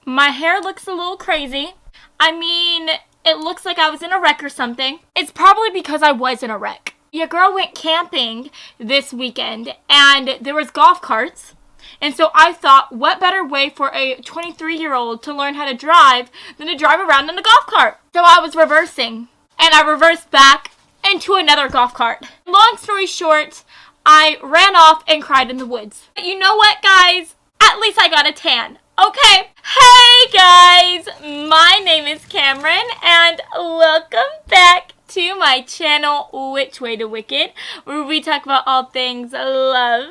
My hair looks a little crazy. I mean, it looks like I was in a wreck or something. It's probably because I was in a wreck. Your girl went camping this weekend and there was golf carts. And so I thought, what better way for a 23-year-old to learn how to drive than to drive around in a golf cart? So I was reversing. And I reversed back into another golf cart. Long story short, I ran off and cried in the woods. But you know what, guys? At least I got a tan. Okay. Hey, guys. My name is Cameron, and welcome back to my channel, Which Way to Wicked, where we talk about all things love,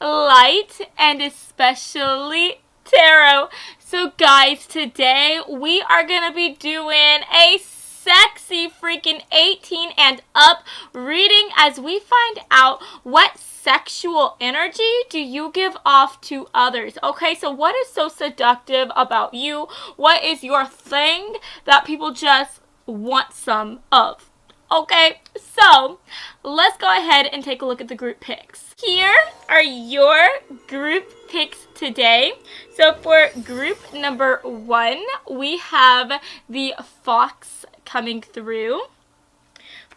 light, and especially tarot. So, guys, today we are going to be doing a sexy freaking 18 and up reading as we find out what sexual energy do you give off to others. Okay, so what is so seductive about you? What is your thing that people just want some of? Okay, so let's go ahead and take a look at the group picks. Here are your group picks today. So for group number 1, we have the fox coming through.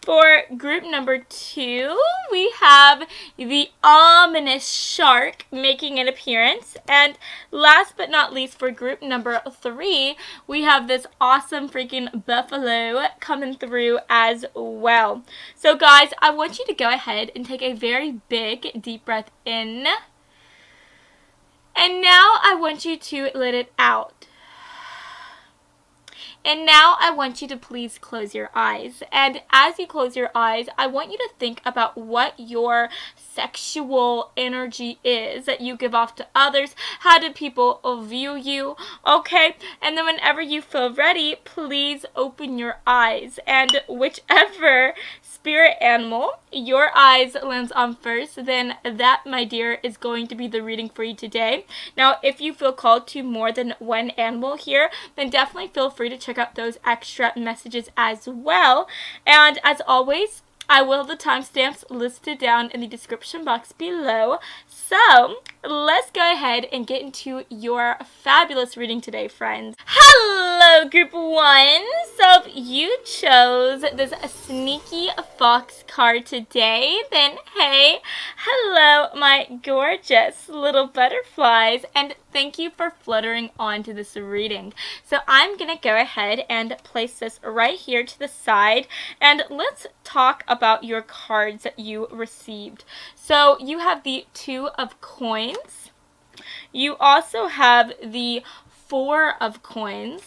For group number 2, we have the ominous shark making an appearance. And last but not least, for group number 3, we have this awesome freaking buffalo coming through as well. So guys, I want you to go ahead and take a very big deep breath in. And now I want you to let it out. And now I want you to please close your eyes. And as you close your eyes, I want you to think about what your sexual energy is that you give off to others. How do people view you? Okay? And then whenever you feel ready, please open your eyes. And whichever spirit animal your eyes lands on first, then that, my dear, is going to be the reading for you today. Now, if you feel called to more than one animal here, then definitely feel free to check out those extra messages as well. And as always, I will have the timestamps listed down in the description box below. So, let's go ahead and get into your fabulous reading today, friends. Hello, group 1. So, if you chose this sneaky fox card today, then hey, hello, my gorgeous little butterflies, and thank you for fluttering onto this reading. So, I'm going to go ahead and place this right here to the side, and let's talk about your cards that you received. So, you have the 2 of coins. You also have the 4 of coins.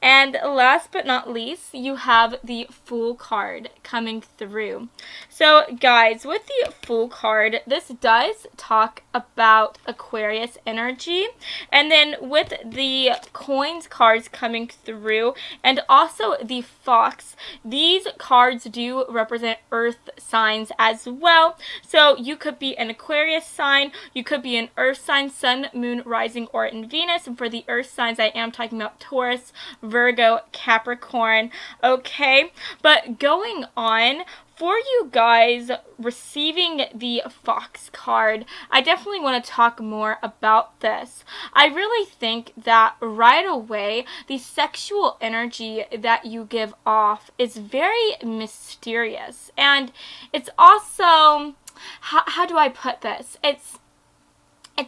And last but not least, you have the Fool card coming through. So guys, with the Fool card, this does talk about Aquarius energy. And then with the Coins cards coming through, and also the Fox, these cards do represent Earth signs as well. So you could be an Aquarius sign, you could be an Earth sign, Sun, Moon, Rising, or in Venus. And for the Earth signs, I am talking about Taurus, Virgo, Capricorn, okay? But going on, for you guys receiving the Fox card, I definitely want to talk more about this. I really think that right away, the sexual energy that you give off is very mysterious. And it's also, how do I put this? It's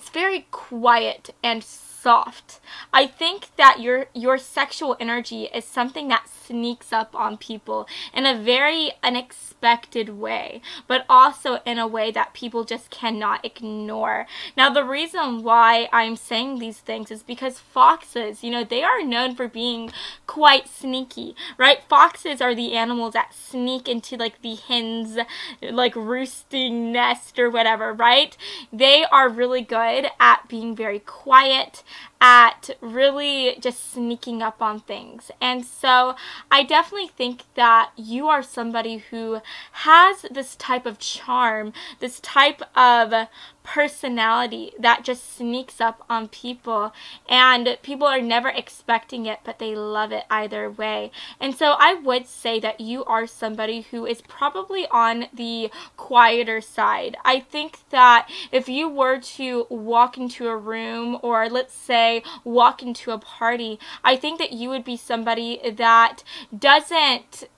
very quiet and soft. I think that your sexual energy is something that sneaks up on people in a very unexpected way, but also in a way that people just cannot ignore. Now, the reason why I'm saying these things is because foxes, you know, they are known for being quite sneaky, right? Foxes are the animals that sneak into like the hen's like roosting nest or whatever, right? They are really good at being very quiet, at really just sneaking up on things. And so I definitely think that you are somebody who has this type of charm, this type of personality that just sneaks up on people, and people are never expecting it, but they love it either way. And so I would say that you are somebody who is probably on the quieter side. I think that if you were to walk into a room, or let's say walk into a party, I think that you would be somebody that doesn't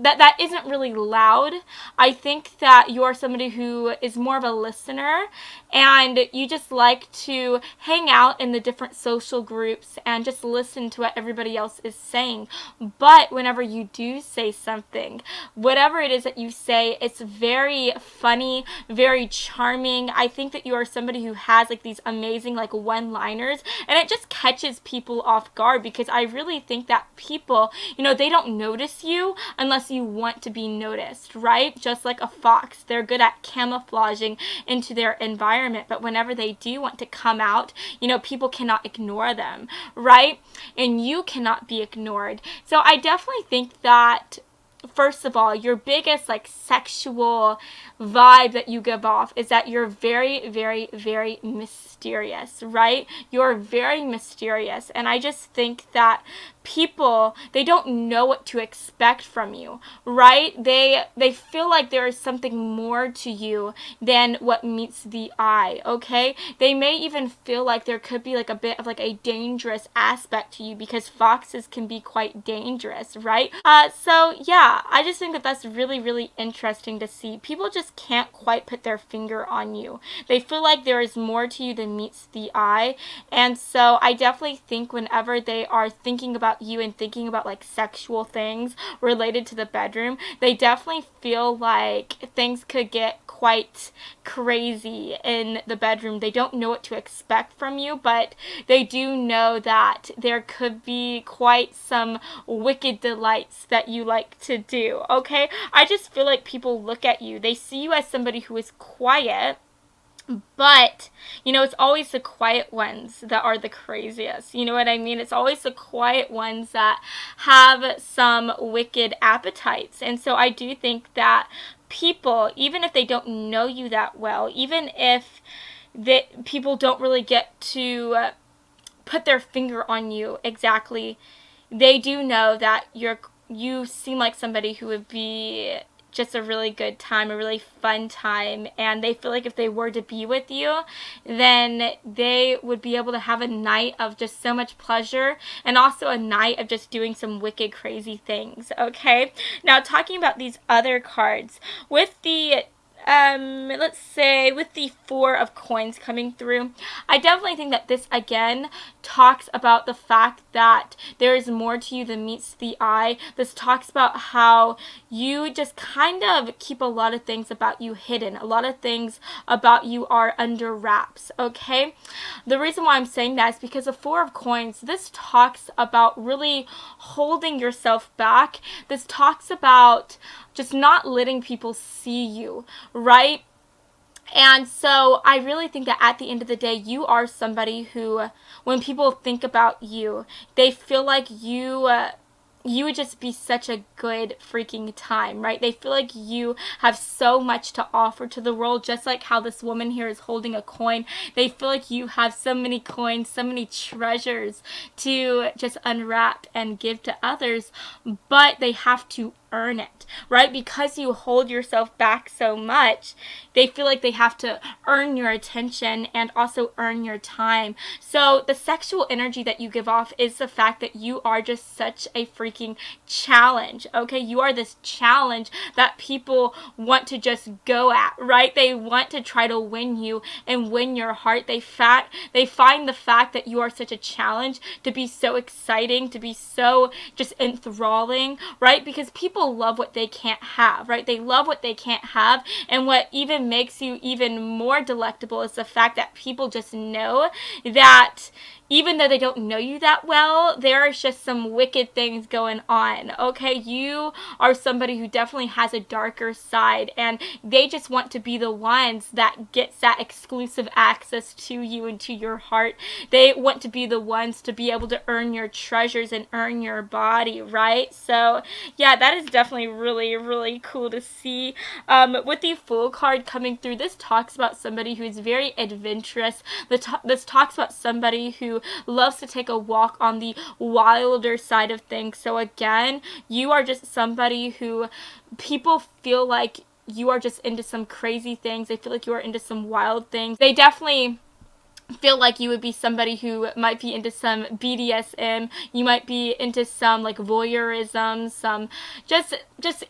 that isn't really loud. I think that you're somebody who is more of a listener, and you just like to hang out in the different social groups and just listen to what everybody else is saying. But whenever you do say something, whatever it is that you say, it's very funny, very charming. I think that you are somebody who has like these amazing like one-liners, and it just catches people off guard, because I really think that people, they don't notice you unless you want to be noticed, right? Just like a fox, they're good at camouflaging into their environment, but whenever they do want to come out, people cannot ignore them, right? And you cannot be ignored. So I definitely think that, first of all, your biggest like sexual vibe that you give off is that you're very, very, very mysterious, right? You're very mysterious. And I just think that people, they don't know what to expect from you, right? They feel like there is something more to you than what meets the eye, okay? They may even feel like there could be like a bit of like a dangerous aspect to you, because foxes can be quite dangerous, right? So yeah, I just think that that's really, really interesting to see. People just can't quite put their finger on you. They feel like there is more to you than meets the eye. And so I definitely think whenever they are thinking about you and thinking about like sexual things related to the bedroom, they definitely feel like things could get quite crazy in the bedroom. They don't know what to expect from you, but they do know that there could be quite some wicked delights that you like to do, okay? I just feel like people look at you, they see you as somebody who is quiet, but, it's always the quiet ones that are the craziest. You know what I mean? It's always the quiet ones that have some wicked appetites. And so I do think that people, even if they don't know you that well, even if people don't really get to put their finger on you exactly, they do know that you seem like somebody who would be just a really good time, a really fun time, and they feel like if they were to be with you, then they would be able to have a night of just so much pleasure, and also a night of just doing some wicked crazy things, okay? Now, talking about these other cards, with the let's say with the 4 of coins coming through, I definitely think that this again talks about the fact that there is more to you than meets the eye. This talks about how you just kind of keep a lot of things about you hidden. A lot of things about you are under wraps, okay? The reason why I'm saying that is because the 4 of coins, this talks about really holding yourself back. This talks about just not letting people see you, right? And so I really think that at the end of the day, you are somebody who, when people think about you, they feel like you would just be such a good freaking time, right? They feel like you have so much to offer to the world, just like how this woman here is holding a coin. They feel like you have so many coins, so many treasures to just unwrap and give to others, but they have to earn it, right? Because you hold yourself back so much, they feel like they have to earn your attention and also earn your time. So the sexual energy that you give off is the fact that you are just such a freaking challenge, okay? You are this challenge that people want to just go at, right? They want to try to win you and win your heart. They find the fact that you are such a challenge to be so exciting, to be so just enthralling, right? Because people love what they can't have, right? They love what they can't have, and what even makes you even more delectable is the fact that people just know that even though they don't know you that well, there is just some wicked things going on, okay? You are somebody who definitely has a darker side, and they just want to be the ones that gets that exclusive access to you and to your heart. They want to be the ones to be able to earn your treasures and earn your body, right? So, yeah, that is definitely really, really cool to see. With the Fool card coming through, this talks about somebody who is very adventurous. This talks about somebody who loves to take a walk on the wilder side of things. So again, you are just somebody who people feel like you are just into some crazy things. They feel like you are into some wild things. They definitely feel like you would be somebody who might be into some BDSM. You might be into some like voyeurism, some just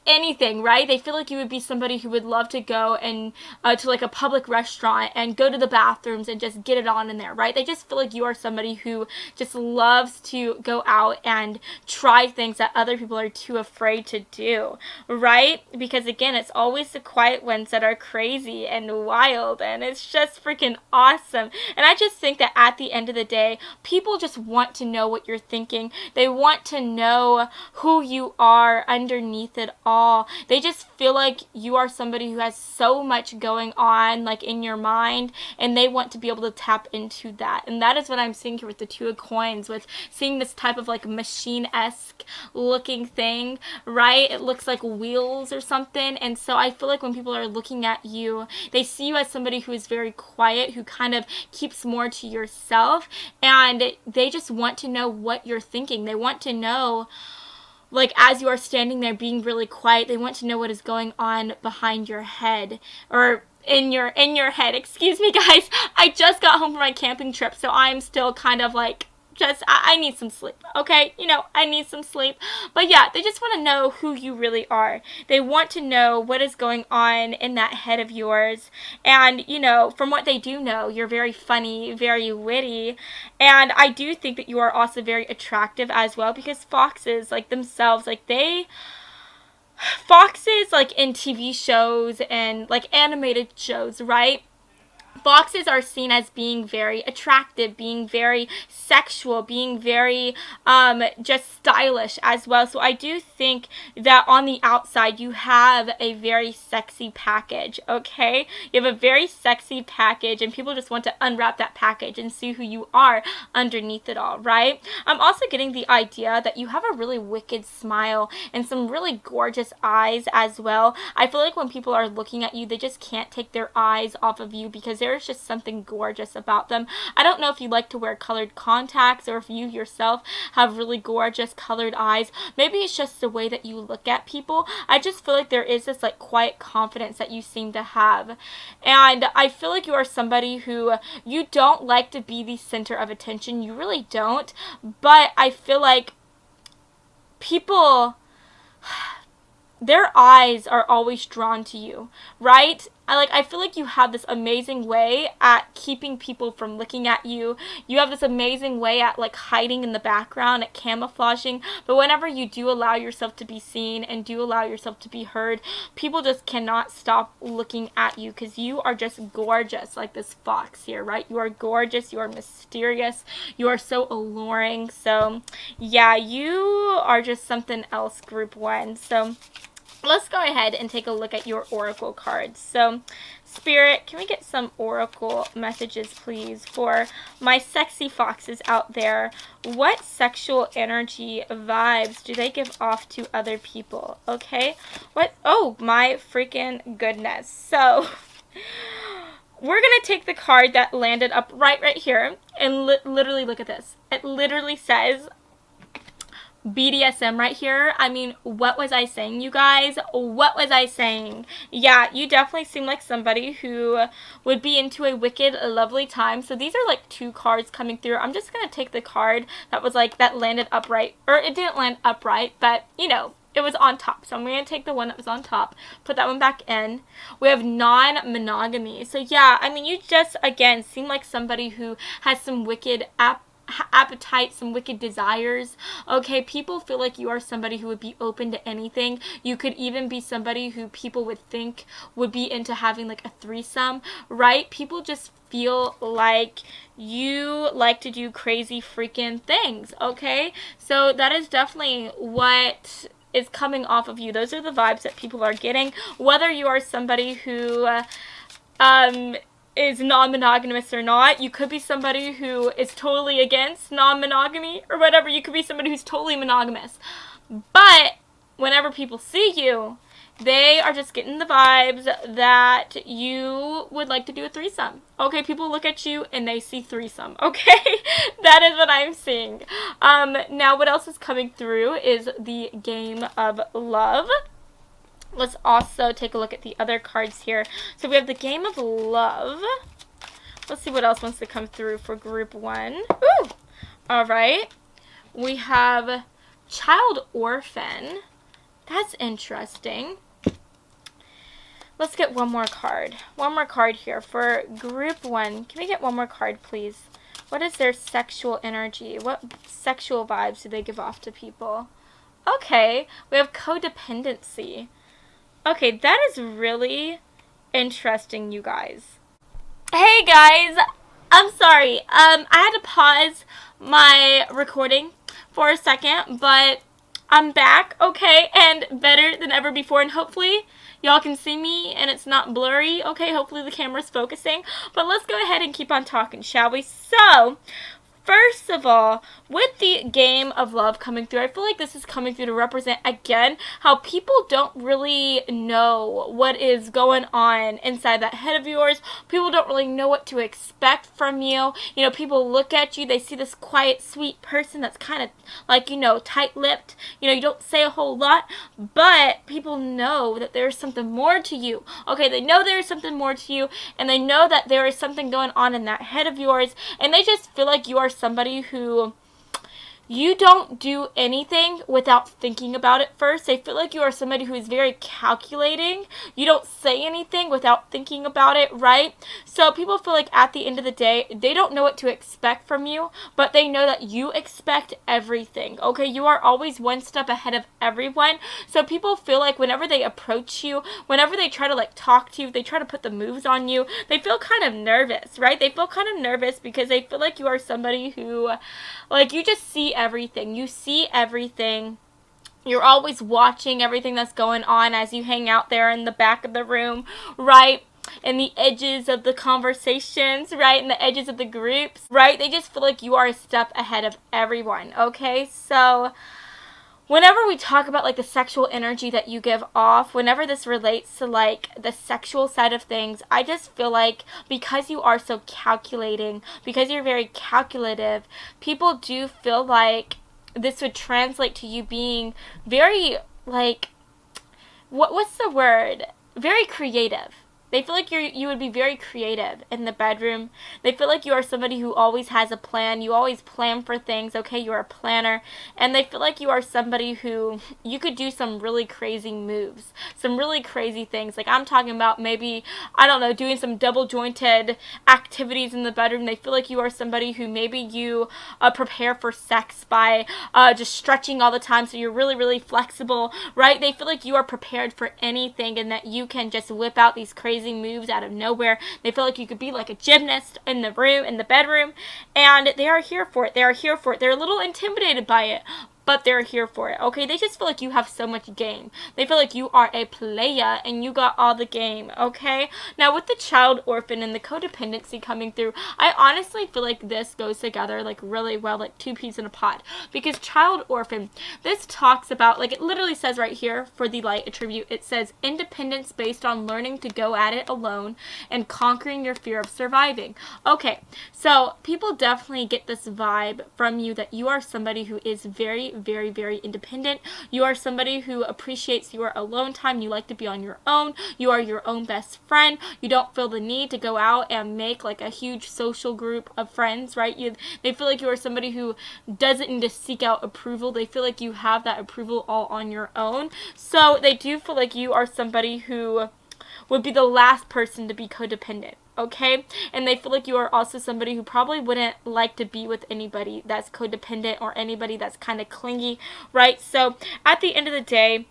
anything, right? They feel like you would be somebody who would love to go and to like a public restaurant and go to the bathrooms and just get it on in there, right? They just feel like you are somebody who just loves to go out and try things that other people are too afraid to do, right? Because again, it's always the quiet ones that are crazy and wild, and it's just freaking awesome. And I just think that at the end of the day, people just want to know what you're thinking. They want to know who you are underneath it all. They just feel like you are somebody who has so much going on like in your mind, and they want to be able to tap into that. And that is what I'm seeing here with the Two of Coins, with seeing this type of like machine-esque looking thing, right? It looks like wheels or something. And so I feel like when people are looking at you, they see you as somebody who is very quiet, who kind of keeps more to yourself, and they just want to know what you're thinking. They want to know, like, as you are standing there being really quiet, they want to know what is going on behind your head, or in your head. Excuse me, guys. I just got home from my camping trip, so I'm still kind of like I need some sleep, okay? You know, I need some sleep. But yeah, they just want to know who you really are. They want to know what is going on in that head of yours. And, you know, from what they do know, you're very funny, very witty. And I do think that you are also very attractive as well, because foxes, like themselves, like foxes, like in TV shows and like animated shows, right? Foxes are seen as being very attractive, being very sexual, being very just stylish as well. So I do think that on the outside you have a very sexy package, okay? You have a very sexy package, and people just want to unwrap that package and see who you are underneath it all, right? I'm also getting the idea that you have a really wicked smile and some really gorgeous eyes as well. I feel like when people are looking at you, they just can't take their eyes off of you, because there's just something gorgeous about them. I don't know if you like to wear colored contacts, or if you yourself have really gorgeous colored eyes. Maybe it's just the way that you look at people. I just feel like there is this like quiet confidence that you seem to have. And I feel like you are somebody who, you don't like to be the center of attention. You really don't. But I feel like people, their eyes are always drawn to you, right? I feel like you have this amazing way at keeping people from looking at you. You have this amazing way at like hiding in the background, at camouflaging. But whenever you do allow yourself to be seen and do allow yourself to be heard, people just cannot stop looking at you, because you are just gorgeous, like this fox here, right? You are gorgeous. You are mysterious. You are so alluring. So yeah, you are just something else, group one. So let's go ahead and take a look at your oracle cards. So, Spirit, can we get some oracle messages, please, for my sexy foxes out there? What sexual energy vibes do they give off to other people? Okay? What? Oh, my freaking goodness. So, we're going to take the card that landed up right here, and literally look at this. It literally says BDSM right here. I mean, what was I saying, you guys? What was I saying? Yeah, you definitely seem like somebody who would be into a wicked, lovely time. So these are like two cards coming through. I'm just going to take the card that was like, that landed upright. Or it didn't land upright, but, you know, it was on top. So I'm going to take the one that was on top, put that one back in. We have non-monogamy. So yeah, I mean, you just, again, seem like somebody who has some wicked appetite, some wicked desires. Okay, people feel like you are somebody who would be open to anything. You could even be somebody who people would think would be into having like a threesome, right? People just feel like you like to do crazy freaking things, okay? So that is definitely what is coming off of you. Those are the vibes that people are getting. Whether you are somebody who is non-monogamous or not. You could be somebody who is totally against non-monogamy or whatever. You could be somebody who's totally monogamous. But whenever people see you, they are just getting the vibes that you would like to do a threesome. Okay, people look at you and they see threesome. Okay, that is what I'm seeing. Now what else is coming through is the game of love. Let's also take a look at the other cards here. So we have the game of love. Let's see what else wants to come through for group 1. Ooh! Alright. We have child orphan. That's interesting. Let's get one more card. One more card here for group 1. Can we get one more card, please? What is their sexual energy? What sexual vibes do they give off to people? Okay. We have codependency. Okay, that is really interesting, you guys. Hey guys, I'm sorry. I had to pause my recording for a second, but I'm back, okay, and better than ever before, and hopefully y'all can see me and it's not blurry, okay? Hopefully the camera's focusing, but let's go ahead and keep on talking, shall we? So, first of all, with the game of love coming through, I feel like this is coming through to represent, again, how people don't really know what is going on inside that head of yours. People don't really know what to expect from you. You know, people look at you, they see this quiet, sweet person that's kind of like, you know, tight-lipped. You know, you don't say a whole lot, but people know that there's something more to you. Okay, they know there's something more to you, and they know that there is something going on in that head of yours, and they just feel like you are somebody who you don't do anything without thinking about it first. They feel like you are somebody who is very calculating. You don't say anything without thinking about it, right? So people feel like at the end of the day, they don't know what to expect from you, but they know that you expect everything, okay? You are always one step ahead of everyone. So people feel like whenever they approach you, whenever they try to like talk to you, they try to put the moves on you, they feel kind of nervous, right? They feel kind of nervous because they feel like you are somebody who, like, you just see everything. You see everything. You're always watching everything that's going on as you hang out there in the back of the room, right? In the edges of the conversations, right? In the edges of the groups, right? They just feel like you are a step ahead of everyone, okay? So whenever we talk about like the sexual energy that you give off, whenever this relates to like the sexual side of things, I just feel like because you are so calculating, because you're very calculative, people do feel like this would translate to you being very like, what's the word? Very creative. They feel like you would be very creative in the bedroom. They feel like you are somebody who always has a plan. You always plan for things, okay? You're a planner. And they feel like you are somebody who you could do some really crazy moves, some really crazy things. Like I'm talking about maybe, I don't know, doing some double jointed activities in the bedroom. They feel like you are somebody who maybe you prepare for sex by just stretching all the time so you're really, really flexible, right? They feel like you are prepared for anything and that you can just whip out these crazy moves out of nowhere. They feel like you could be like a gymnast in the room, in the bedroom, and they are here for it. They are here for it. They're a little intimidated by it, but they're here for it, okay? They just feel like you have so much game. They feel like you are a player and you got all the game, okay? Now, with the child orphan and the codependency coming through, I honestly feel like this goes together like really well, like two peas in a pod. Because child orphan, this talks about, like it literally says right here for the light attribute, it says independence based on learning to go at it alone and conquering your fear of surviving. Okay, so people definitely get this vibe from you that you are somebody who is very, very, very independent. You are somebody who appreciates your alone time. You like to be on your own. You are your own best friend. You don't feel the need to go out and make like a huge social group of friends, right? They feel like you are somebody who doesn't need to seek out approval. They feel like you have that approval all on your own. So they do feel like you are somebody who would be the last person to be codependent. okay? And they feel like you are also somebody who probably wouldn't like to be with anybody that's codependent or anybody that's kind of clingy, right? So at the end of the day,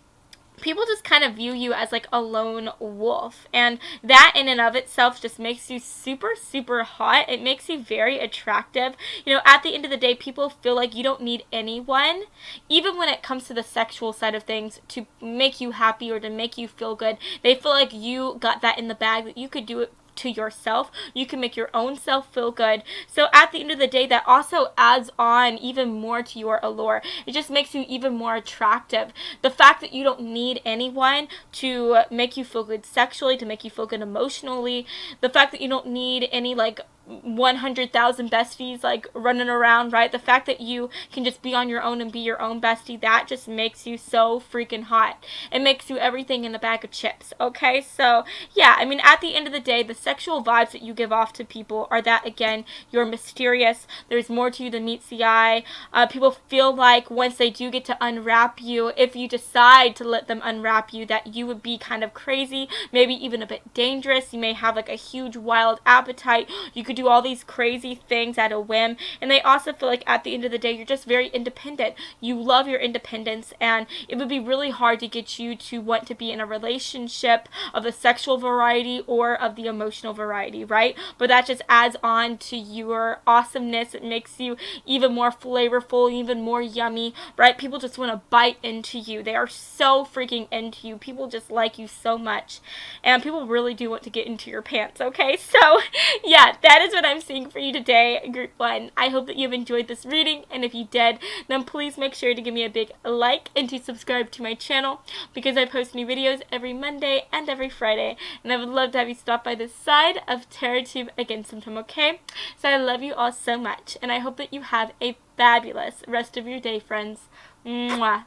people just kind of view you as like a lone wolf, and that in and of itself just makes you super, super hot. It makes you very attractive. You know, at the end of the day, people feel like you don't need anyone, even when it comes to the sexual side of things, to make you happy or to make you feel good. They feel like you got that in the bag, that you could do it to yourself. You can make your own self feel good. So at the end of the day, that also adds on even more to your allure. It just makes you even more attractive. The fact that you don't need anyone to make you feel good sexually, to make you feel good emotionally, the fact that you don't need any like 100,000 besties like running around, right? The fact that you can just be on your own and be your own bestie, that just makes you so freaking hot. It makes you everything in a bag of chips, okay? So yeah, I mean, at the end of the day, the sexual vibes that you give off to people are that, again, you're mysterious. There's more to you than meets the eye. People feel like once they do get to unwrap you, if you decide to let them unwrap you, that you would be kind of crazy, maybe even a bit dangerous. You may have like a huge wild appetite. You could do all these crazy things at a whim. And they also feel like at the end of the day, you're just very independent. You love your independence, and it would be really hard to get you to want to be in a relationship of the sexual variety or of the emotional variety, right? But that just adds on to your awesomeness. It makes you even more flavorful, even more yummy, right? People just want to bite into you. They are so freaking into you. People just like you so much, and people really do want to get into your pants, okay? So yeah, that is what I'm seeing for you today, Group 1. I hope that you've enjoyed this reading, and if you did, then please make sure to give me a big like and to subscribe to my channel, because I post new videos every Monday and every Friday, and I would love to have you stop by this side of TerraTube again sometime, okay? So I love you all so much, and I hope that you have a fabulous rest of your day, friends. Mwah.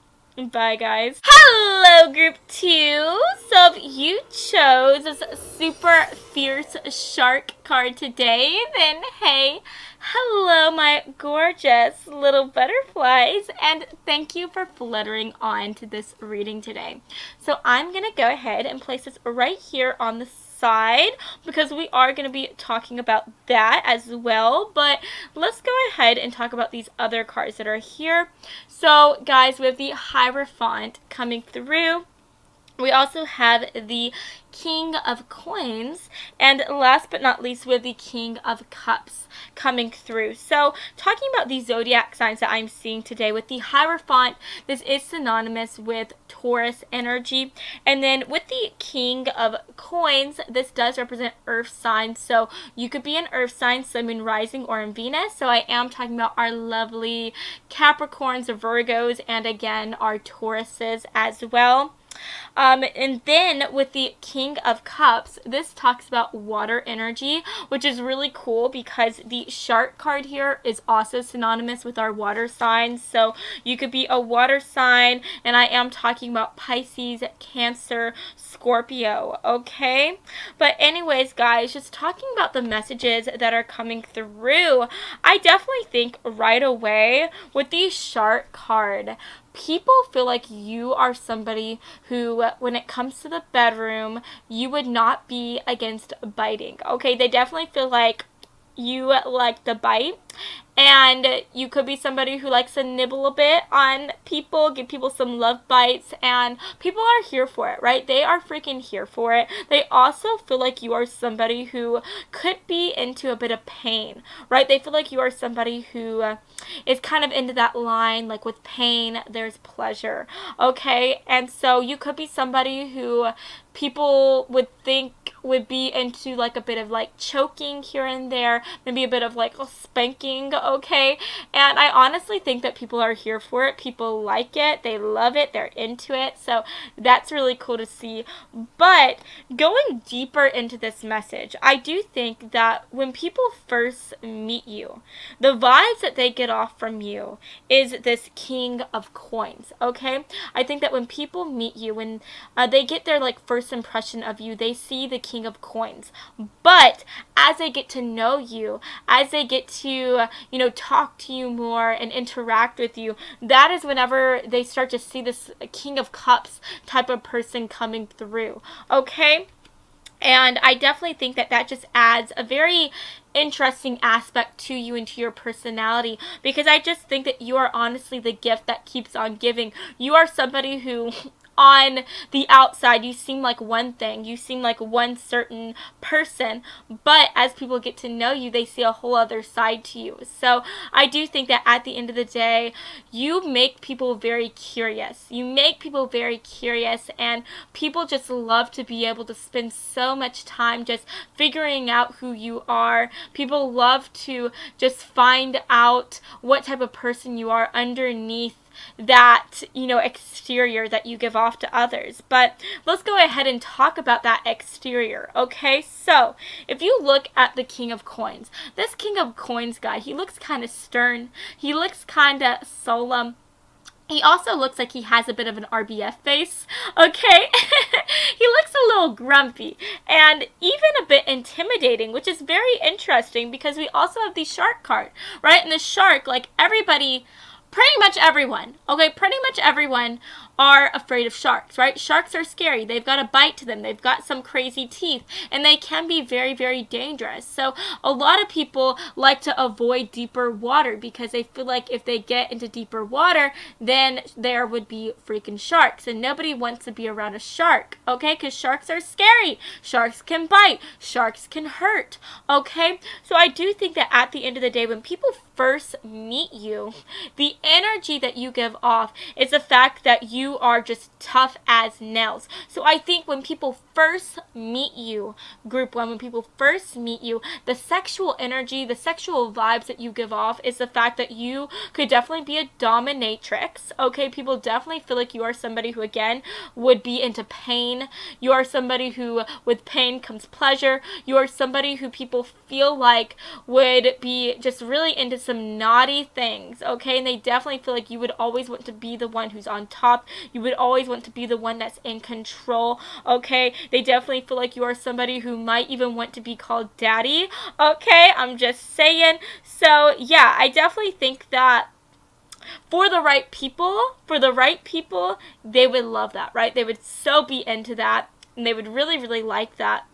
Bye, guys. Hello, Group 2. So if you chose this super fierce shark card today, then hey, hello, my gorgeous little butterflies, and thank you for fluttering on to this reading today. So I'm going to go ahead and place this right here on the side, because we are going to be talking about that as well. But let's go ahead and talk about these other cards that are here. So guys, we have the Hierophant coming through. We also have the King of Coins, and last but not least, we have the King of Cups coming through. So talking about the zodiac signs that I'm seeing today, with the Hierophant, this is synonymous with Taurus energy, and then with the King of Coins, this does represent earth signs. So you could be an earth sign, so Moon rising or in Venus. So I am talking about our lovely Capricorns, Virgos, and again our Tauruses as well. And then with the King of Cups, this talks about water energy, which is really cool because the shark card here is also synonymous with our water signs. So you could be a water sign, and I am talking about Pisces, Cancer, Scorpio, okay? But anyways, guys, just talking about the messages that are coming through, I definitely think right away with the shark card, people feel like you are somebody who, when it comes to the bedroom, you would not be against biting, okay? They definitely feel like you like to bite, and you could be somebody who likes to nibble a bit on people, give people some love bites, and people are here for it, right? They are freaking here for it. They also feel like you are somebody who could be into a bit of pain, right? They feel like you are somebody who is kind of into that line, like with pain, there's pleasure, okay? And so you could be somebody who people would think would be into like a bit of like choking here and there, maybe a bit of like a spanking, okay? And I honestly think that people are here for it. People like it, they love it, they're into it, so that's really cool to see. But going deeper into this message, I do think that when people first meet you, the vibes that they get off from you is this King of Coins, okay? I think that when people meet you, when they get their like first impression of you, they see the King of Coins. But as they get to know you, as they get to, you know, talk to you more and interact with you, that is whenever they start to see this King of Cups type of person coming through, okay? And I definitely think that that just adds a very interesting aspect to you and to your personality, because I just think that you are honestly the gift that keeps on giving. You are somebody who on the outside you seem like one thing, you seem like one certain person, but as people get to know you, they see a whole other side to you. So I do think that at the end of the day, you make people very curious. You make people very curious, and people just love to be able to spend so much time just figuring out who you are. People love to just find out what type of person you are underneath that, exterior that you give off to others. But let's go ahead and talk about that exterior, okay? So, if you look at the King of Coins, this King of Coins guy, he looks kind of stern. He looks kind of solemn. He also looks like he has a bit of an RBF face, okay? He looks a little grumpy and even a bit intimidating, which is very interesting because we also have the shark card, right? And the shark, like everybody, pretty much everyone are afraid of sharks, right? Sharks are scary. They've got a bite to them. They've got some crazy teeth, and they can be very, very dangerous. So a lot of people like to avoid deeper water because they feel like if they get into deeper water, then there would be freaking sharks, and nobody wants to be around a shark, okay? Because sharks are scary. Sharks can bite. Sharks can hurt, okay? So I do think that at the end of the day, when people first meet you, the energy that you give off is the fact that you are just tough as nails. So I think when people first meet you, group one, when people first meet you, the sexual energy, the sexual vibes that you give off is the fact that you could definitely be a dominatrix, okay? People definitely feel like you are somebody who, again, would be into pain. You are somebody who, with pain comes pleasure. You are somebody who people feel like would be just really into some naughty things, okay? And they definitely feel like you would always want to be the one who's on top. You would always want to be the one that's in control, okay? They definitely feel like you are somebody who might even want to be called daddy, okay? I'm just saying. So, yeah, I definitely think that for the right people, they would love that, right? They would so be into that, and they would really, really like that.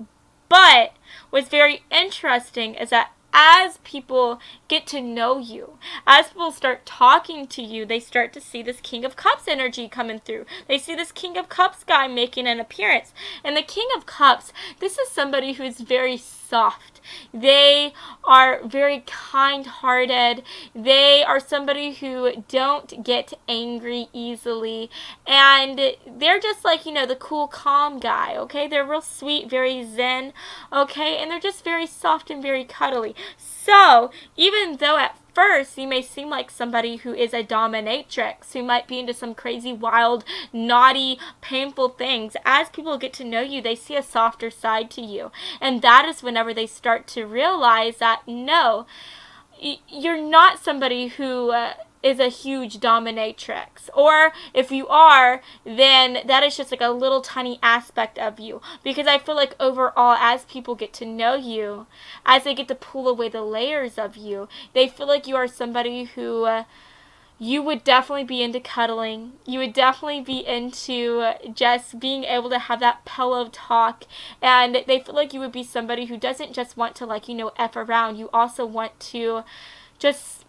But what's very interesting is that as people get to know you, as people start talking to you, they start to see this King of Cups energy coming through. They see this King of Cups guy making an appearance. And the King of Cups, this is somebody who is very soft. They are very kind-hearted. They are somebody who don't get angry easily. And they're just like, the cool, calm guy, okay? They're real sweet, very zen, okay? And they're just very soft and very cuddly. So, even though at first you may seem like somebody who is a dominatrix, who might be into some crazy, wild, naughty, painful things, as people get to know you, they see a softer side to you. And that is whenever they start to realize that, no, you're not somebody who is a huge dominatrix. Or if you are, then that is just like a little tiny aspect of you. Because I feel like overall, as people get to know you, as they get to pull away the layers of you, they feel like you are somebody who you would definitely be into cuddling. You would definitely be into just being able to have that pillow talk. And they feel like you would be somebody who doesn't just want to, F around. You also want to just,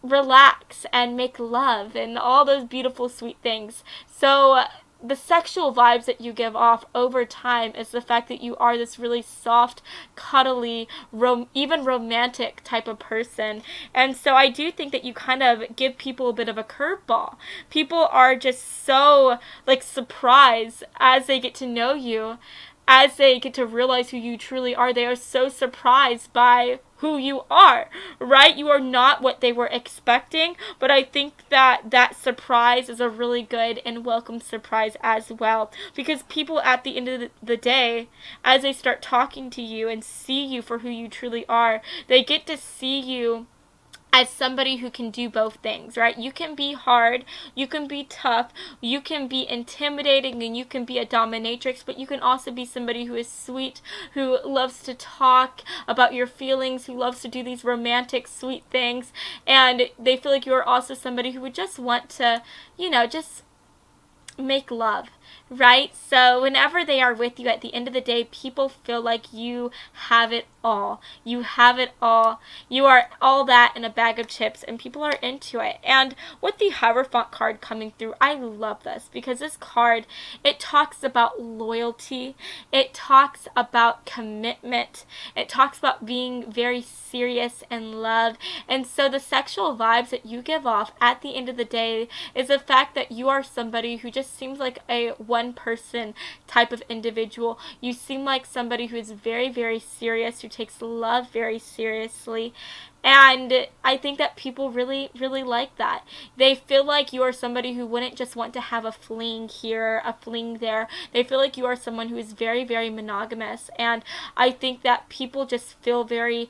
relax and make love and all those beautiful, sweet things. So the sexual vibes that you give off over time is the fact that you are this really soft, cuddly, even romantic type of person. And so I do think that you kind of give people a bit of a curveball. People are just so surprised as they get to know you, as they get to realize who you truly are. They are so surprised by who you are, right? You are not what they were expecting, but I think that that surprise is a really good and welcome surprise as well, because people at the end of the day, as they start talking to you and see you for who you truly are, they get to see you as somebody who can do both things, right? You can be hard, you can be tough, you can be intimidating, and you can be a dominatrix, but you can also be somebody who is sweet, who loves to talk about your feelings, who loves to do these romantic, sweet things, and they feel like you are also somebody who would just want to, just make love, right? So whenever they are with you, at the end of the day, people feel like you have it all. You have it all. You are all that in a bag of chips, and people are into it. And with the Hierophant card coming through, I love this because this card, it talks about loyalty. It talks about commitment. It talks about being very serious and love. And so the sexual vibes that you give off at the end of the day is the fact that you are somebody who just seems like a one person type of individual. You seem like somebody who is very, very serious, who takes love very seriously. And I think that people really, really like that. They feel like you are somebody who wouldn't just want to have a fling here, a fling there. They feel like you are someone who is very, very monogamous. And I think that people just feel very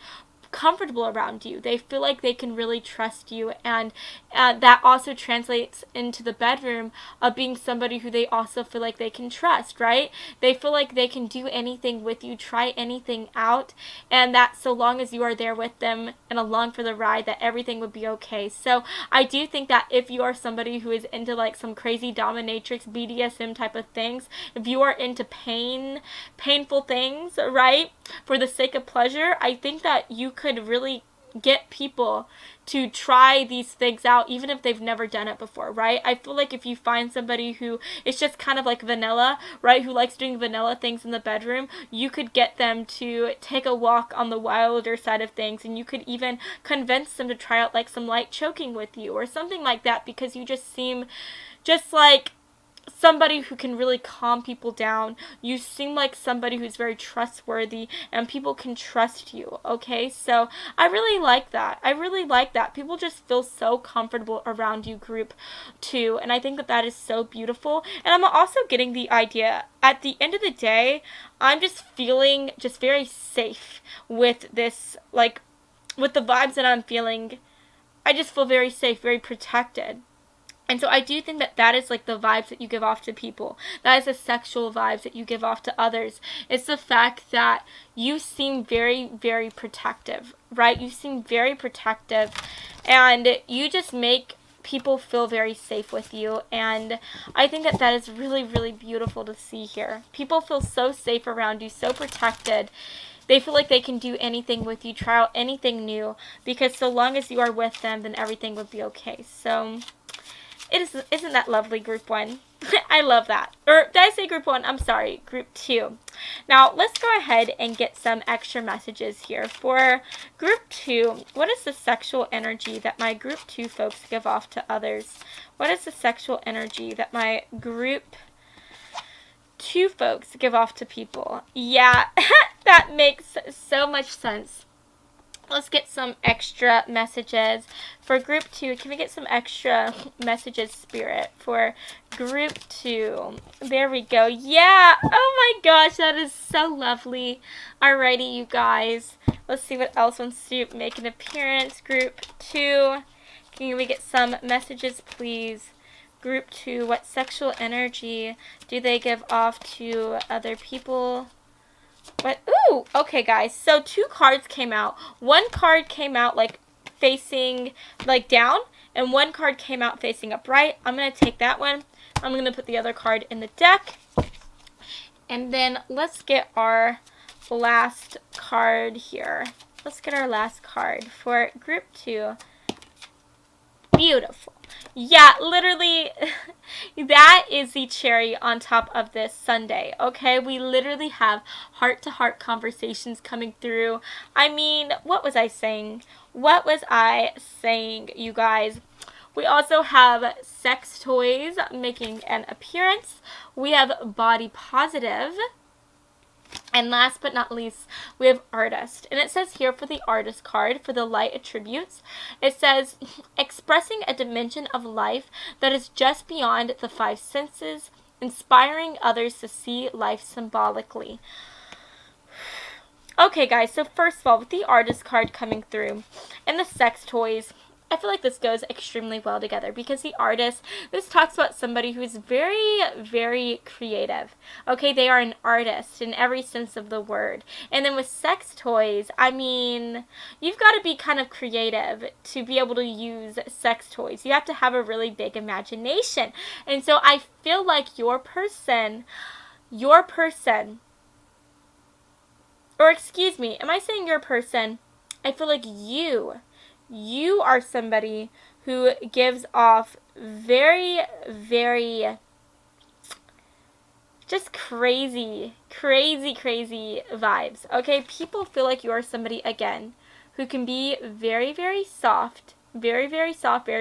comfortable around you. They feel like they can really trust you, and that also translates into the bedroom of being somebody who they also feel like they can trust, right? They feel like they can do anything with you, try anything out, and that so long as you are there with them and along for the ride, that everything would be okay. So I do think that if you are somebody who is into like some crazy dominatrix BDSM type of things, if you are into painful things, right, for the sake of pleasure, I think that you could really get people to try these things out even if they've never done it before, right? I feel like if you find somebody who is just kind of like vanilla, right, who likes doing vanilla things in the bedroom, you could get them to take a walk on the wilder side of things, and you could even convince them to try out like some light choking with you or something like that, because you just seem just like somebody who can really calm people down. You seem like somebody who's very trustworthy and people can trust you, okay? So I really like that. I really like that. People just feel so comfortable around you, group 2, and I think that that is so beautiful. And I'm also getting the idea, at the end of the day, I'm just feeling just very safe with this, like, with the vibes that I'm feeling. I just feel very safe, very protected. And so I do think that that is like the vibes that you give off to people. That is the sexual vibes that you give off to others. It's the fact that you seem very, very protective, right? You seem very protective, and you just make people feel very safe with you. And I think that that is really, really beautiful to see here. People feel so safe around you, so protected. They feel like they can do anything with you, try out anything new, because so long as you are with them, then everything would be okay. So isn't that lovely, group 1? I love that. Or did I say group 1? I'm sorry, group 2. Now, let's go ahead and get some extra messages here. For group 2, what is the sexual energy that my group 2 folks give off to others? What is the sexual energy that my group 2 folks give off to people? Yeah, that makes so much sense. Let's get some extra messages. For group 2, can we get some extra messages, Spirit, for group 2? There we go. Yeah. Oh my gosh, that is so lovely. Alrighty, you guys. Let's see what else wants to make an appearance. Group 2. Can we get some messages, please? Group 2, what sexual energy do they give off to other people? What? Ooh, okay, guys. So 2 cards came out. One card came out like facing like down, and one card came out facing upright. I'm going to take that one. I'm going to put the other card in the deck. And then let's get our last card here. Let's get our last card for group 2. Beautiful. Yeah, literally, that is the cherry on top of this sundae, okay? We literally have heart-to-heart conversations coming through. I mean, what was I saying? What was I saying, you guys? We also have sex toys making an appearance. We have body positive. And last but not least, we have artist. And it says here for the artist card, for the light attributes, it says, expressing a dimension of life that is just beyond the 5 senses, inspiring others to see life symbolically. Okay, guys, so first of all, with the artist card coming through and the sex toys, I I feel like this goes extremely well together because the artist, this talks about somebody who is very, very creative. Okay, they are an artist in every sense of the word. And then with sex toys, I mean, you've got to be kind of creative to be able to use sex toys. You have to have a really big imagination. And so I feel like your person, or excuse me, am I saying your person? I feel like you are somebody who gives off very, very just crazy vibes. Okay, people feel like you are somebody, again, who can be very, very soft, very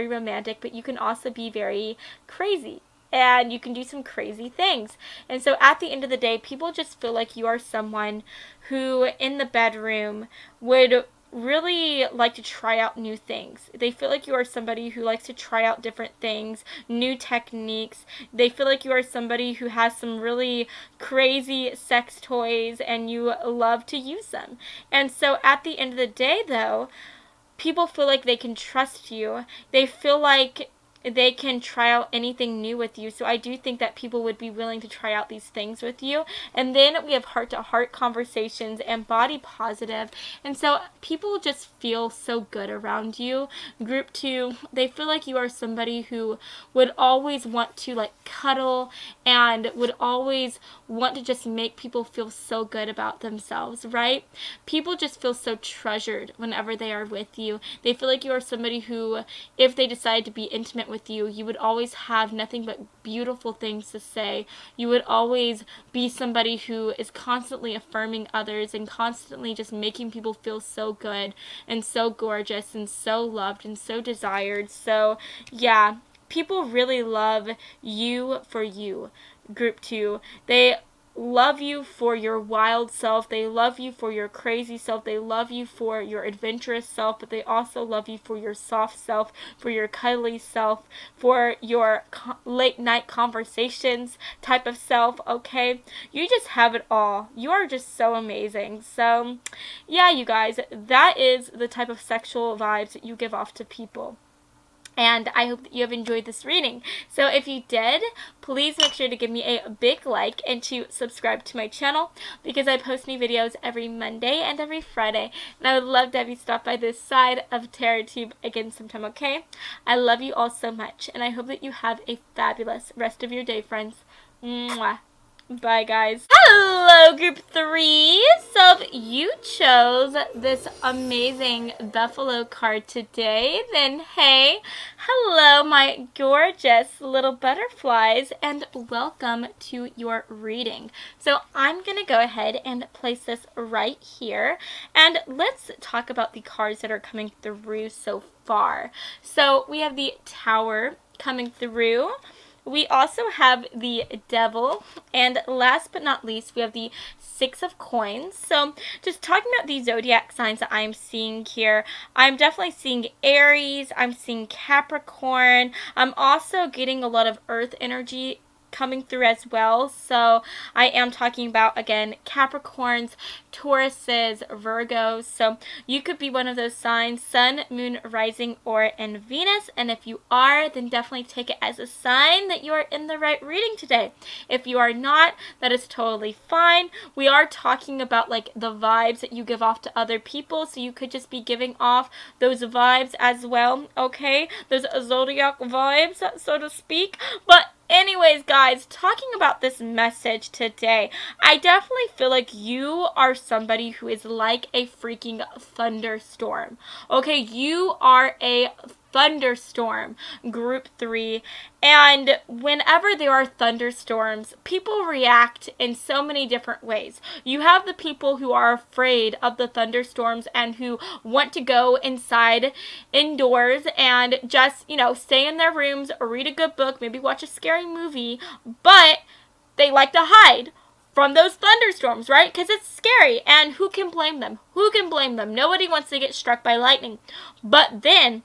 romantic, but you can also be very crazy. And you can do some crazy things. And so at the end of the day, people just feel like you are someone who in the bedroom would really like to try out new things. They feel like you are somebody who likes to try out different things, new techniques. They feel like you are somebody who has some really crazy sex toys and you love to use them. And so at the end of the day, though, people feel like they can trust you. They feel like they can try out anything new with you. So I do think that people would be willing to try out these things with you. And then we have heart-to-heart conversations and body positive. And so people just feel so good around you. Group 2, they feel like you are somebody who would always want to like cuddle and would always want to just make people feel so good about themselves, right? People just feel so treasured whenever they are with you. They feel like you are somebody who, if they decide to be intimate with you, you would always have nothing but beautiful things to say. You would always be somebody who is constantly affirming others and constantly just making people feel so good and so gorgeous and so loved and so desired. So yeah, people really love you for you. Group 2, they love you for your wild self. They love you for your crazy self. They love you for your adventurous self, but they also love you for your soft self, for your cuddly self, for your late night conversations type of self, okay? You just have it all. You are just so amazing. So, yeah, you guys, that is the type of sexual vibes that you give off to people. And I hope that you have enjoyed this reading. So if you did, please make sure to give me a big like and to subscribe to my channel because I post new videos every Monday and every Friday. And I would love to have you stop by this side of TerraTube again sometime, okay? I love you all so much and I hope that you have a fabulous rest of your day, friends. Mwah. Bye, guys. Hello, group 3. So if you chose this amazing buffalo card today, then hey, hello, my gorgeous little butterflies, and welcome to your reading. So I'm going to go ahead and place this right here, and let's talk about the cards that are coming through so far. So we have the Tower coming through. We also have the Devil, and last but not least, we have the Six of Coins. So just talking about the zodiac signs that I'm seeing here, I'm definitely seeing Aries, I'm seeing Capricorn, I'm also getting a lot of Earth energy coming through as well. So I am talking about, again, Capricorns, Tauruses, Virgos. So you could be one of those signs, Sun, Moon, Rising, or in Venus. And if you are, then definitely take it as a sign that you are in the right reading today. If you are not, that is totally fine. We are talking about like the vibes that you give off to other people. So you could just be giving off those vibes as well, okay? Those zodiac vibes, so to speak. But anyways, guys, talking about this message today, I definitely feel like you are somebody who is like a freaking thunderstorm. Okay, you are a thunderstorm, group 3, and whenever there are thunderstorms, people react in so many different ways. You have the people who are afraid of the thunderstorms and who want to go inside, indoors, and just, you know, stay in their rooms or read a good book, maybe watch a scary movie, but they like to hide from those thunderstorms, right? Because it's scary, and who can blame them? Who can blame them? Nobody wants to get struck by lightning. But then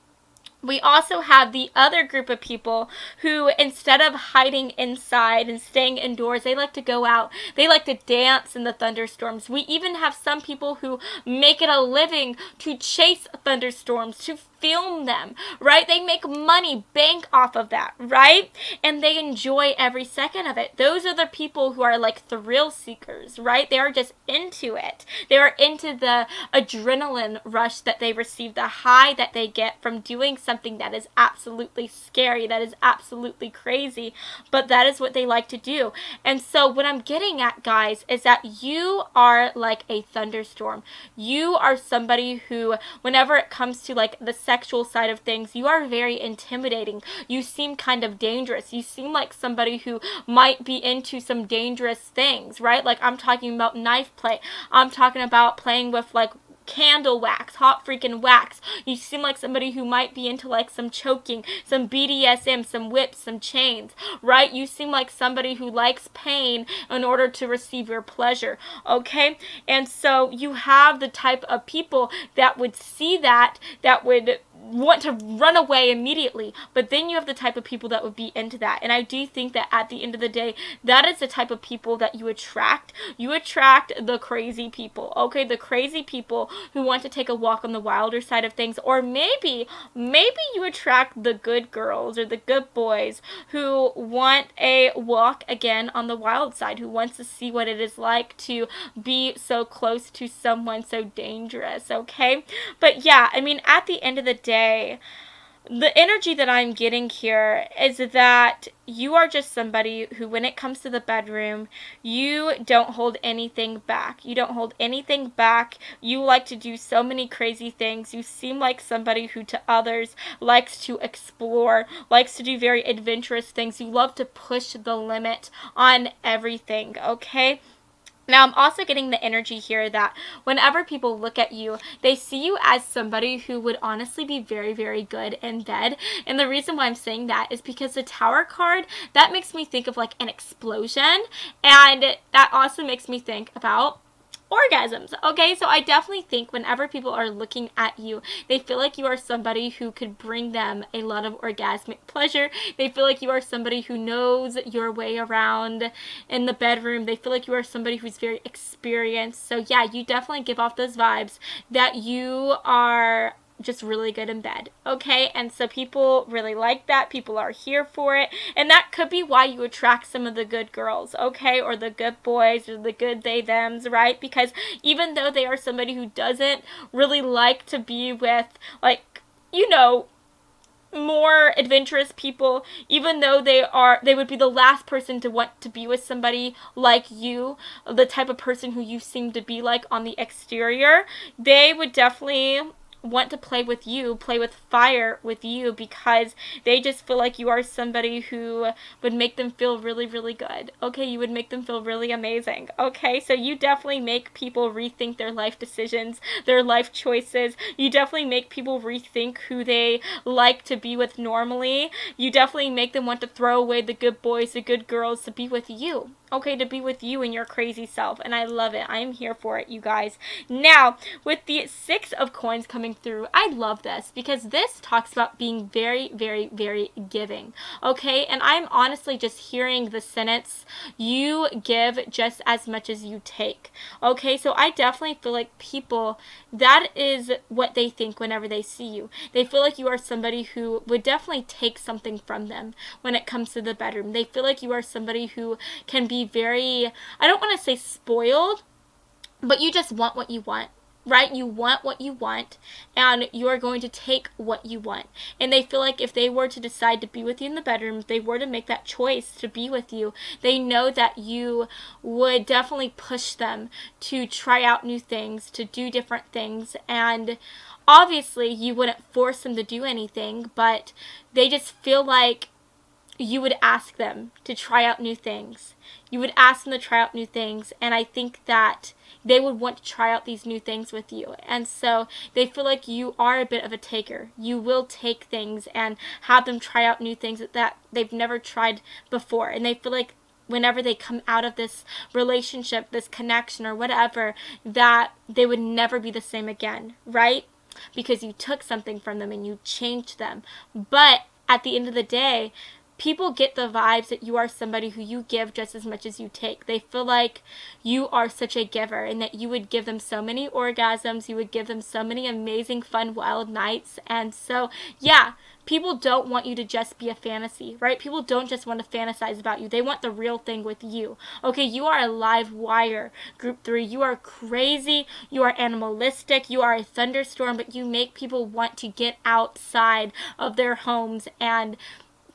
we also have the other group of people who, instead of hiding inside and staying indoors, they like to go out. They like to dance in the thunderstorms. We even have some people who make it a living to chase thunderstorms, to film them, right? They make money, bank off of that, right? And they enjoy every second of it. Those are the people who are like thrill seekers, right? They are just into it. They are into the adrenaline rush that they receive, the high that they get from doing something that is absolutely scary, that is absolutely crazy, but that is what they like to do. And so what I'm getting at, guys, is that you are like a thunderstorm. You are somebody who, whenever it comes to like the sexual side of things, you are very intimidating. You seem kind of dangerous. You seem like somebody who might be into some dangerous things, right? Like I'm talking about knife play. I'm talking about playing with like candle wax, hot freaking wax. You seem like somebody who might be into like some choking, some BDSM, some whips, some chains, right? You seem like somebody who likes pain in order to receive your pleasure, okay? And so you have the type of people that would see that would want to run away immediately, but then you have the type of people that would be into that. And I do think that at the end of the day, that is the type of people that you attract. You attract the crazy people, okay? The crazy people who want to take a walk on the wilder side of things, or maybe you attract the good girls or the good boys who want a walk again on the wild side, who wants to see what it is like to be so close to someone so dangerous, okay? But yeah, I mean, at the end of the day, the energy that I'm getting here is that you are just somebody who, when it comes to the bedroom, you don't hold anything back. You don't hold anything back. You like to do so many crazy things. You seem like somebody who to others likes to explore, likes to do very adventurous things. You love to push the limit on everything, okay? Now, I'm also getting the energy here that whenever people look at you, they see you as somebody who would honestly be very, very good in bed. And the reason why I'm saying that is because the Tower card, that makes me think of like an explosion. And that also makes me think about orgasms, okay? So I definitely think whenever people are looking at you, they feel like you are somebody who could bring them a lot of orgasmic pleasure. They feel like you are somebody who knows your way around in the bedroom. They feel like you are somebody who's very experienced. So yeah, you definitely give off those vibes that you are just really good in bed, okay? And so people really like that. People are here for it. And that could be why you attract some of the good girls, okay? Or the good boys or the good they thems, right? Because even though they are somebody who doesn't really like to be with, like, you know, more adventurous people, even though they would be the last person to want to be with somebody like you, the type of person who you seem to be like on the exterior, they would definitely want to play with you, play with fire with you, because they just feel like you are somebody who would make them feel really, really good. Okay, you would make them feel really amazing. Okay, so you definitely make people rethink their life decisions, their life choices. You definitely make people rethink who they like to be with normally. You definitely make them want to throw away the good boys, the good girls, to be with you. Okay, to be with you and your crazy self. And I love it. I am here for it, you guys. Now, with the 6 of coins coming through, I love this because this talks about being very, very, very giving. Okay, and I'm honestly just hearing the sentence, you give just as much as you take. Okay, so I definitely feel like people, that is what they think whenever they see you. They feel like you are somebody who would definitely take something from them when it comes to the bedroom. They feel like you are somebody who can be very, I don't want to say spoiled, but you just want what you want, right? You want what you want, and you are going to take what you want. And they feel like if they were to decide to be with you in the bedroom, if they were to make that choice to be with you, they know that you would definitely push them to try out new things, to do different things. And obviously you wouldn't force them to do anything, but they just feel like you would ask them to try out new things. You would ask them to try out new things, and I think that they would want to try out these new things with you. And so they feel like you are a bit of a taker. You will take things and have them try out new things that they've never tried before. And they feel like whenever they come out of this relationship, this connection or whatever, that they would never be the same again, right? Because you took something from them and you changed them. But at the end of the day, people get the vibes that you are somebody who you give just as much as you take. They feel like you are such a giver and that you would give them so many orgasms, you would give them so many amazing, fun, wild nights. And so, yeah, people don't want you to just be a fantasy, right? People don't just want to fantasize about you. They want the real thing with you. Okay, you are a live wire, group 3. You are crazy. You are animalistic. You are a thunderstorm, but you make people want to get outside of their homes and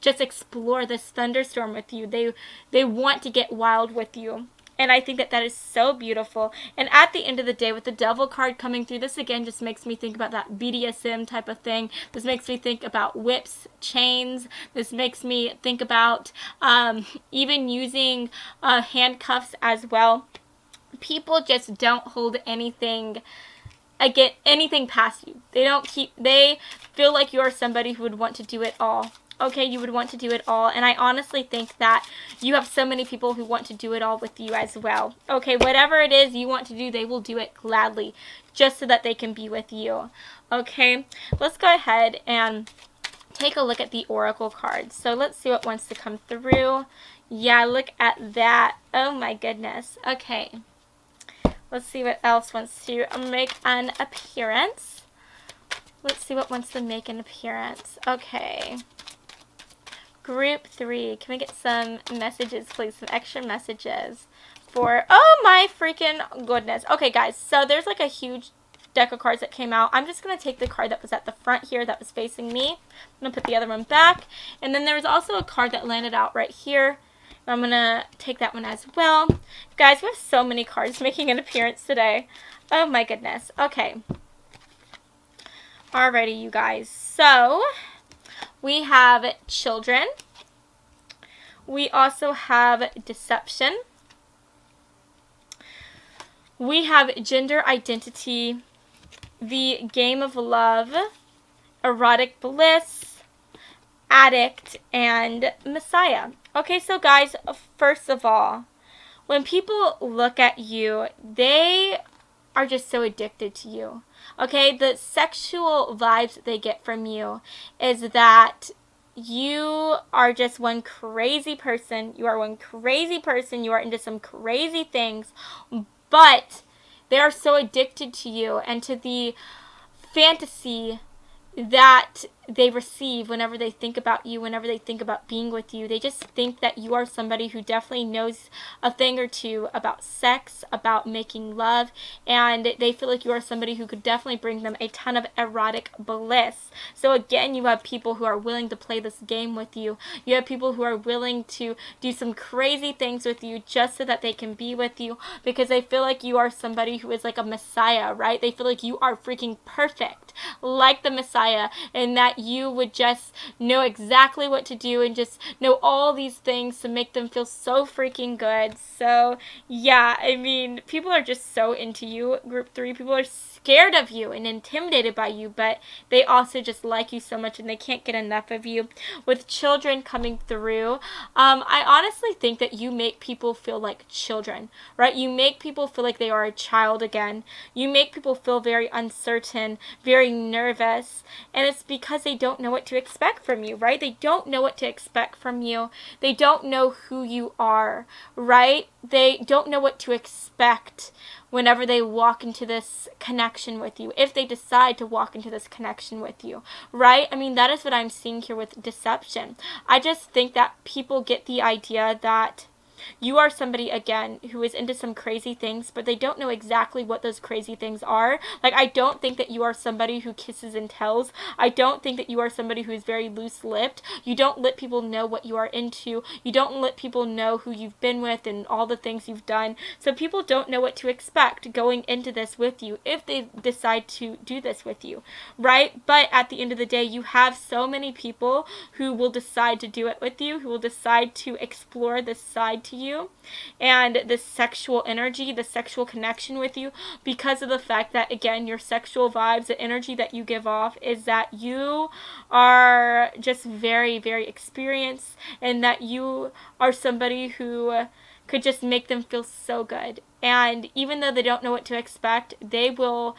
just explore this thunderstorm with you. They want to get wild with you. And I think that that is so beautiful. And at the end of the day, with the devil card coming through, this again just makes me think about that BDSM type of thing. This makes me think about whips, chains. This makes me think about even using handcuffs as well. People just don't hold anything past you. They feel like you're somebody who would want to do it all. Okay, you would want to do it all. And I honestly think that you have so many people who want to do it all with you as well. Okay, whatever it is you want to do, they will do it gladly just so that they can be with you. Okay, let's go ahead and take a look at the oracle cards. So let's see what wants to come through. Yeah, look at that. Oh my goodness. Okay, let's see what else wants to make an appearance. Let's see what wants to make an appearance. Okay. Group 3, can we get some messages, please? Some extra messages for, oh my freaking goodness. Okay, guys, so there's like a huge deck of cards that came out. I'm just going to take the card that was at the front here that was facing me. I'm going to put the other one back. And then there was also a card that landed out right here. I'm going to take that one as well. Guys, we have so many cards making an appearance today. Oh my goodness. Okay. Alrighty, you guys. So we have children. We also have deception. We have gender identity, the game of love, erotic bliss, addict, and messiah. Okay, so guys, first of all, when people look at you, they are just so addicted to you. Okay, the sexual vibes they get from you is that you are just one crazy person. You are one crazy person. You are into some crazy things, but they are so addicted to you and to the fantasy that they receive whenever they think about you, whenever they think about being with you. They just think that you are somebody who definitely knows a thing or two about sex, about making love, and they feel like you are somebody who could definitely bring them a ton of erotic bliss. So again, you have people who are willing to play this game with you. You have people who are willing to do some crazy things with you just so that they can be with you, because they feel like you are somebody who is like a messiah, right? They feel like you are freaking perfect, like the messiah, and that you would just know exactly what to do and just know all these things to make them feel so freaking good. So yeah, I mean, people are just so into you, group 3. People are scared of you and intimidated by you, but they also just like you so much and they can't get enough of you. With children coming through, I honestly think that you make people feel like children, right? You make people feel like they are a child again. You make people feel very uncertain, very nervous, and it's because they don't know what to expect from you, right? They don't know what to expect from you. They don't know who you are, right? They don't know what to expect whenever they walk into this connection with you, if they decide to walk into this connection with you, right? I mean, that is what I'm seeing here with deception. I just think that people get the idea that you are somebody, again, who is into some crazy things, but they don't know exactly what those crazy things are. Like, I don't think that you are somebody who kisses and tells. I don't think that you are somebody who is very loose-lipped. You don't let people know what you are into. You don't let people know who you've been with and all the things you've done. So people don't know what to expect going into this with you if they decide to do this with you, right? But at the end of the day, you have so many people who will decide to do it with you, who will decide to explore this side to you and the sexual energy, the sexual connection with you, because of the fact that, again, your sexual vibes, the energy that you give off is that you are just very, very experienced and that you are somebody who could just make them feel so good. And even though they don't know what to expect, they will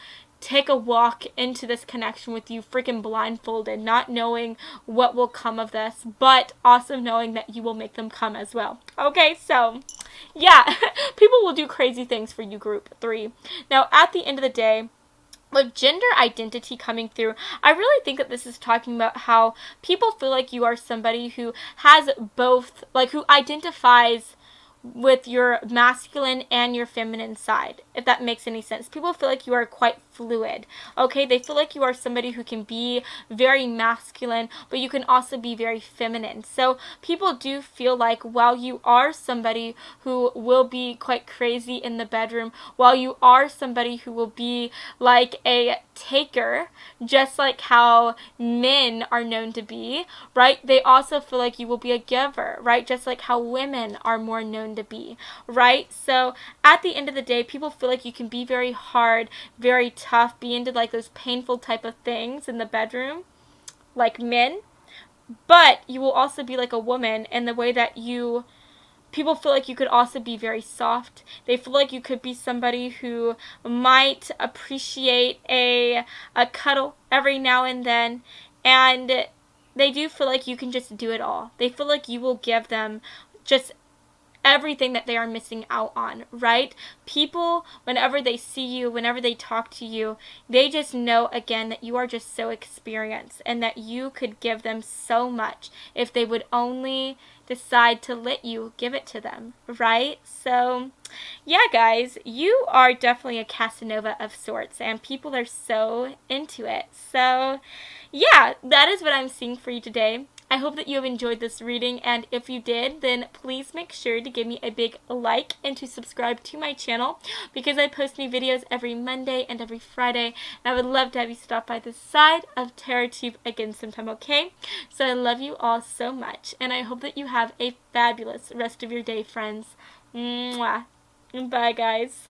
take a walk into this connection with you freaking blindfolded, not knowing what will come of this, but also knowing that you will make them come as well. Okay, so yeah, people will do crazy things for you, group 3. Now, at the end of the day, with gender identity coming through, I really think that this is talking about how people feel like you are somebody who has both, like who identifies with your masculine and your feminine side, if that makes any sense. People feel like you are quite fluid, okay? They feel like you are somebody who can be very masculine, but you can also be very feminine. So people do feel like while you are somebody who will be quite crazy in the bedroom, while you are somebody who will be like a taker, just like how men are known to be, right? They also feel like you will be a giver, right? Just like how women are more known to be, right? So at the end of the day, people feel like you can be very hard, very tough, be into like those painful type of things in the bedroom, like men, but you will also be like a woman in the way that people feel like you could also be very soft. They feel like you could be somebody who might appreciate a cuddle every now and then, and they do feel like you can just do it all. They feel like you will give them just everything that they are missing out on, right? People, whenever they see you, whenever they talk to you, they just know, again, that you are just so experienced and that you could give them so much if they would only decide to let you give it to them, right? So yeah, guys, you are definitely a Casanova of sorts, and people are so into it. So yeah, that is what I'm seeing for you today. I hope that you have enjoyed this reading, and if you did, then please make sure to give me a big like and to subscribe to my channel, because I post new videos every Monday and every Friday, and I would love to have you stop by the side of TerraTube again sometime, okay? So I love you all so much, and I hope that you have a fabulous rest of your day, friends. Mwah. Bye, guys.